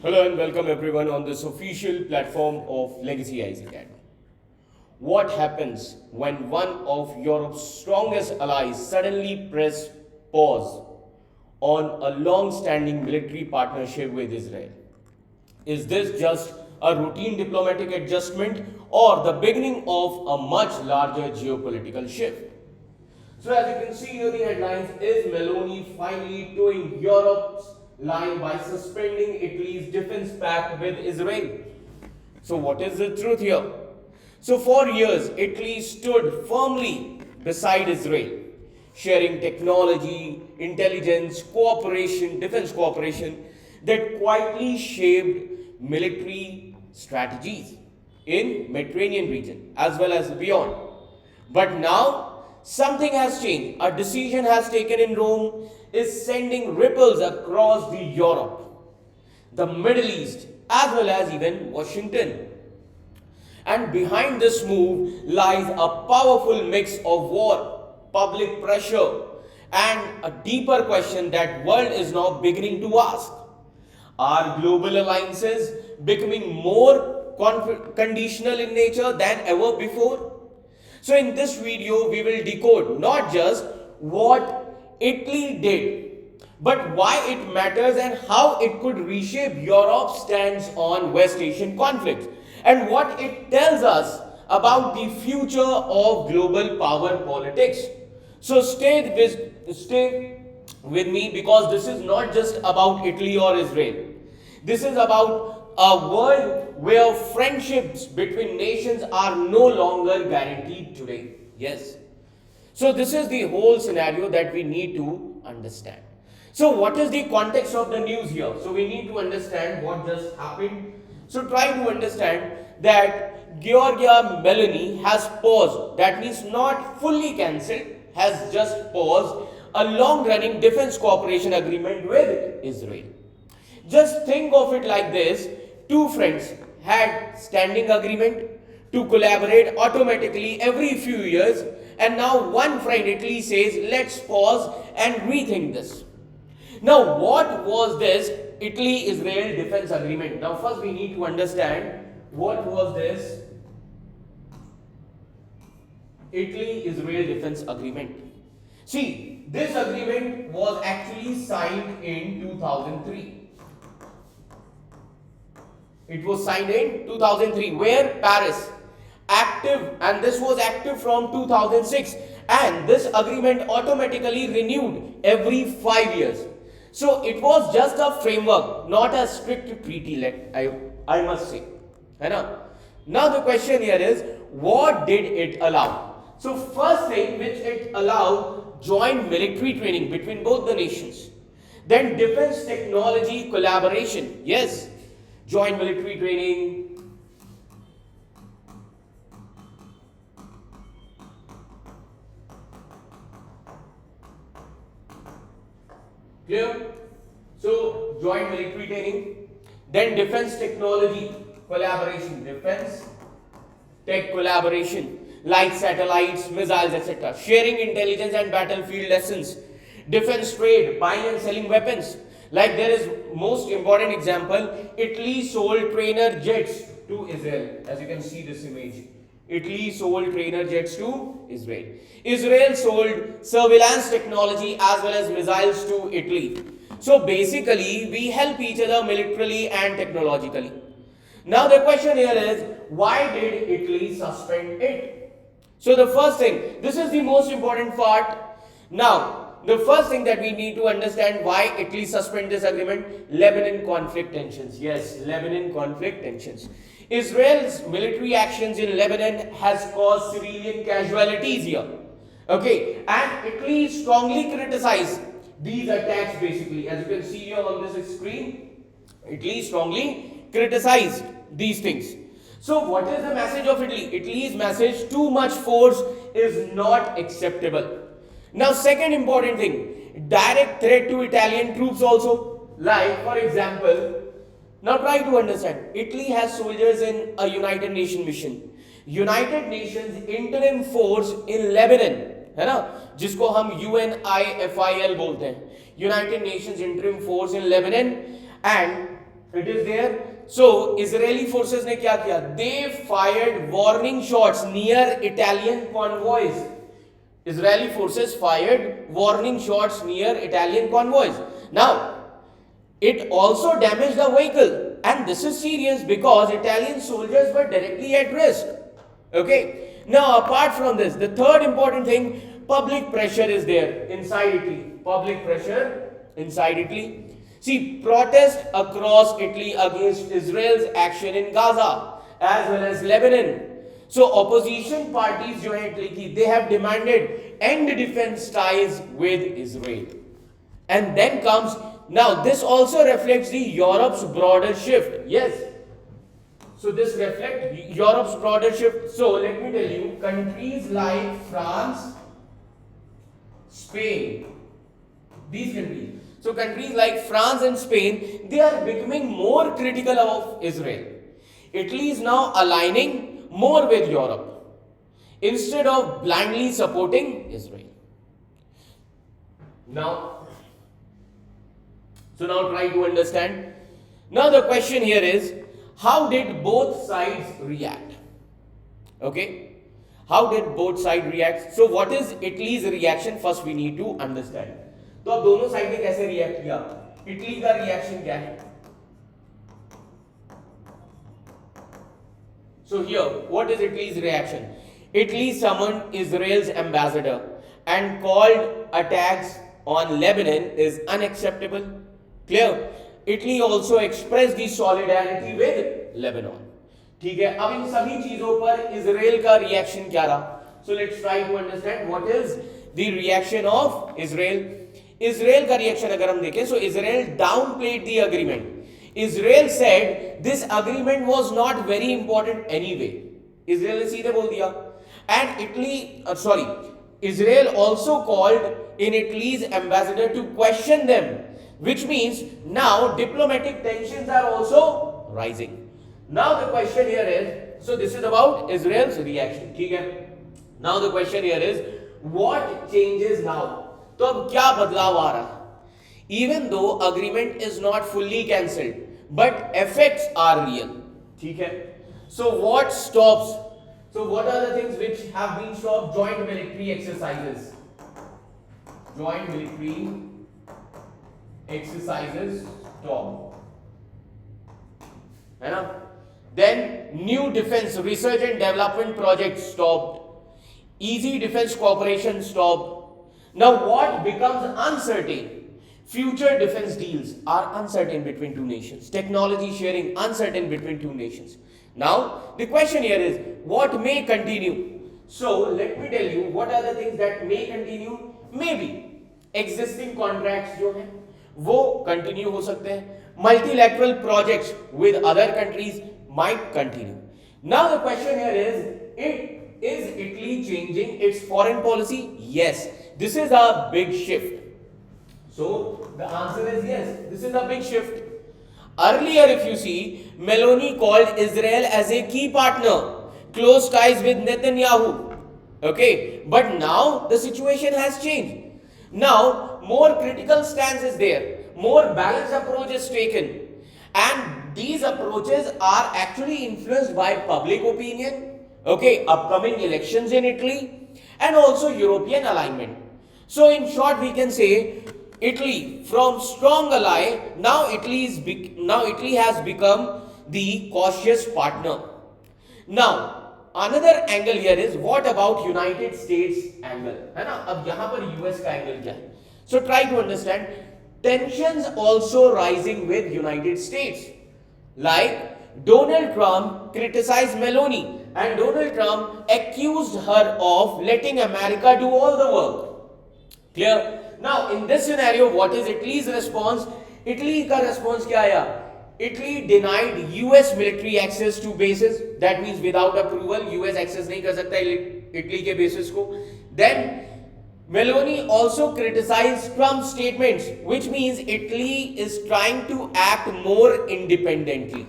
Hello and welcome everyone on this official platform of Legacy Eyes Academy. What happens when one of Europe's strongest allies suddenly press pause on a long-standing military partnership with Israel? Is this just a routine diplomatic adjustment or the beginning of a much larger geopolitical shift? So as you can see here the headlines, is Meloni finally toeing Europe's line by suspending Italy's defense pact with Israel? So what is the truth here? So for years Italy stood firmly beside Israel, sharing technology, intelligence, cooperation, defense cooperation that quietly shaped military strategies in Mediterranean region as well as beyond. But now something has changed. A decision has taken in Rome is sending ripples across the Europe, the Middle East, as well as even Washington. And behind this move lies a powerful mix of war, public pressure, and a deeper question that world is now beginning to ask. Are global alliances becoming more conditional in nature than ever before? So in this video, we will decode not just what Italy did, but why it matters and how it could reshape Europe's stance on West Asian conflicts and what it tells us about the future of global power politics. So stay with me because this is not just about Italy or Israel. This is about a world where friendships between nations are no longer guaranteed today. Yes. So, this is the whole scenario that we need to understand. So, what is the context of the news here? So, we need to understand what just happened. So, try to understand that Giorgia Meloni has paused, that means not fully cancelled, has just paused a long running defense cooperation agreement with Israel. Just think of it like this, two friends had standing agreement to collaborate automatically every few years, and now one friend Italy says let's pause and rethink this. Now what was this Italy-Israel defense agreement? Now first we need to understand what was this Italy-Israel defense agreement. See, this agreement was actually signed in 2003. It was signed in 2003. Where? Paris. Active, and this was active from 2006. And this agreement automatically renewed every 5 years. So it was just a framework, not a strict treaty, I must say. Now the question here is, what did it allow? So first thing which it allowed, joint military training between both the nations. Then defense technology collaboration. Yes, joint military training. Clear? So, joint military training. Then defense technology collaboration. Defense tech collaboration like satellites, missiles, etc. Sharing intelligence and battlefield lessons. Defense trade, buying and selling weapons. Like there is most important example, Italy sold trainer jets to Israel. As you can see this image, Italy sold trainer jets to Israel. Israel sold surveillance technology as well as missiles to Italy. So basically, we help each other militarily and technologically. Now the question here is, why did Italy suspend it? So the first thing, this is the most important part. Now, the first thing that we need to understand why Italy suspended this agreement, Lebanon conflict tensions. Yes, Lebanon conflict tensions. Israel's military actions in Lebanon has caused civilian casualties here. Okay, and Italy strongly criticized these attacks basically. As you can see here on this screen, Italy strongly criticized these things. So what is the message of Italy? Italy's message, too much force is not acceptable. Now second important thing, direct threat to Italian troops also. Like for example, now try to understand, Italy has soldiers in a United Nations mission. United Nations interim force in Lebanon, है ना, जिसको हम UNIFIL बोलते हैं, United Nations interim force in Lebanon, and It is there. So Israeli forces ने क्या किया? They fired warning shots near Italian convoys. Israeli forces fired warning shots near Italian convoys. Now, it also damaged the vehicle, and this is serious because Italian soldiers were directly at risk. Okay. Now, apart from this, the third important thing, public pressure is there inside Italy. Public pressure inside Italy. See, protest across Italy against Israel's action in Gaza as well as Lebanon. So opposition parties जो हैं Italy की, they have demanded end defense ties with Israel. And then comes, now this also reflects the Europe's broader shift. Yes. So this reflects Europe's broader shift. So let me tell you, countries like France, Spain, these countries. So countries like France and Spain, they are becoming more critical of Israel. Italy is now aligning more with Europe instead of blindly supporting Israel. Now try to understand. Now the question here is, how did both sides react? Okay, how did both sides react? So what is Italy's reaction? First we need to understand. तो अब दोनों side ने कैसे react किया? Italy का reaction क्या है? So here, what is Italy's reaction? Italy summoned Israel's ambassador and called attacks on Lebanon is unacceptable. Clear? Italy also expressed the solidarity with Lebanon. ठीक है, अब इन सभी चीजों पर इजराइल का रिएक्शन क्या रहा? So let's try to understand what is the reaction of Israel. Israel का रिएक्शन अगर हम देखें, so Israel downplayed the agreement. Israel said this agreement was not very important anyway. Israel ने सीधे बोल दिया. And Israel also called in Italy's ambassador to question them, which means now diplomatic tensions are also rising. Now the question here is, so this is about Israel's reaction. ठीक है? Now the question here is, what changes now? तो अब क्या बदलाव आ रहा है? Even though agreement is not fully cancelled, but effects are real. ठीक है? So what stops? So what are the things which have been stopped? Joint military exercises. Joint military exercises stop. है ना? Then new defense research and development projects stopped. Easy defense cooperation stopped. Now what becomes uncertain? Future defense deals are uncertain between two nations. Technology sharing uncertain between two nations. Now the question here is, what may continue? So let me tell you what are the things that may continue. Maybe existing contracts जो हैं वो continue हो सकते हैं. Multilateral projects with other countries might continue. Now the question here is Italy changing its foreign policy? Yes. This is a big shift. So the answer is yes. This is a big shift. Earlier, if you see, Meloni called Israel as a key partner, close ties with Netanyahu. Okay, but now the situation has changed. Now more critical stance is there, more balanced approach is taken, and these approaches are actually influenced by public opinion. Okay, upcoming elections in Italy and also European alignment. So in short, we can say Italy from strong ally, now Italy has become the cautious partner. Now another angle here is, what about United States angle? है ना? अब यहाँ पर US का angle क्या है? So try to understand. Tensions also rising with United States. Like Donald Trump criticized Meloni, and Donald Trump accused her of letting America do all the work. Clear? Now in this scenario, what is Italy's response? Italy का response क्या आया? Italy denied US military access to bases. That means without approval, US access नहीं कर सकता Italy के bases को. Then Meloni also criticized Trump's statements, which means Italy is trying to act more independently.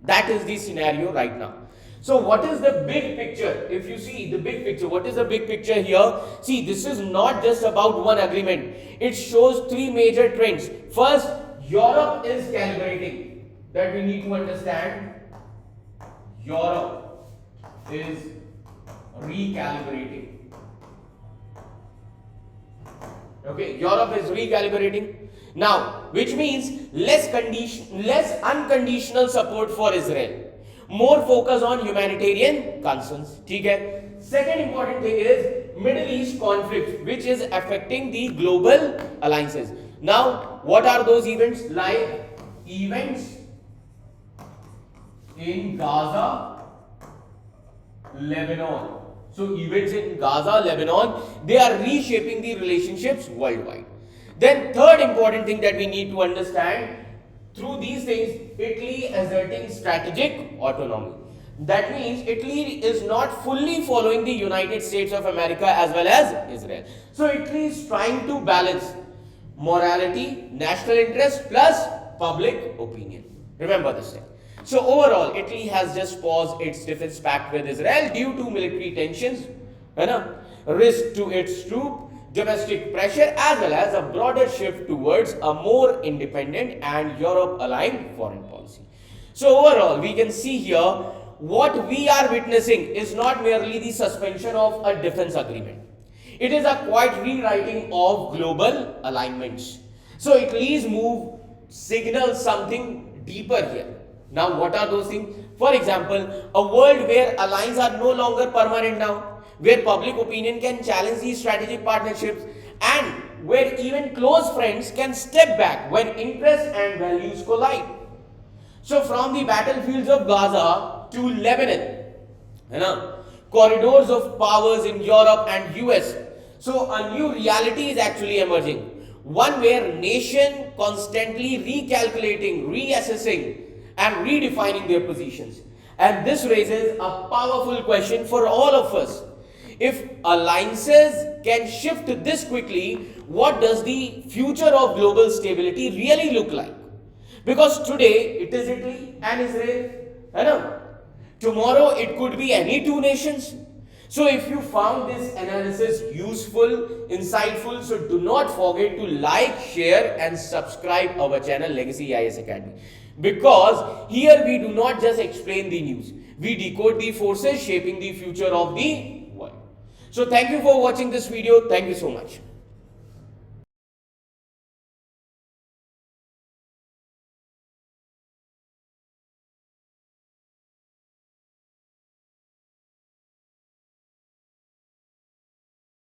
That is the scenario right now. So what is the big picture? If you see the big picture, what is the big picture here? See, this is not just about one agreement. It shows three major trends. First, Europe is calibrating. that we need to understand, Europe is recalibrating. Okay, Europe is recalibrating. Now, which means less unconditional support for Israel, more focus on humanitarian concerns. ठीक है. Second important thing is Middle East conflict, which is affecting the global alliances. Now, what are those events? Like events in Gaza, Lebanon. So events in Gaza, Lebanon, they are reshaping the relationships worldwide. Then third important thing that we need to understand, through these things, Italy asserting strategic autonomy. That means Italy is not fully following the United States of America as well as Israel. So Italy is trying to balance morality, national interest plus public opinion. Remember this thing. So overall, Italy has just paused its defense pact with Israel due to military tensions, risk to its troops, domestic pressure, as well as a broader shift towards a more independent and Europe-aligned foreign policy. So overall, we can see here what we are witnessing is not merely the suspension of a defense agreement. It is a quiet rewriting of global alignments. So Italy's move signals something deeper here. Now, what are those things? For example, a world where alliances are no longer permanent now, where public opinion can challenge these strategic partnerships, and where even close friends can step back when interests and values collide. So, from the battlefields of Gaza to Lebanon, corridors of powers in Europe and US. So, a new reality is actually emerging. One where nation constantly recalculating, reassessing, and redefining their positions. And this raises a powerful question for all of us. If alliances can shift this quickly, what does the future of global stability really look like? Because today it is Italy and Israel. Tomorrow it could be any two nations. So if you found this analysis useful, insightful, so do not forget to like, share and subscribe our channel Legacy EIS Academy. Because here we do not just explain the news, we decode the forces shaping the future of the world. So thank you for watching this video. Thank you so much.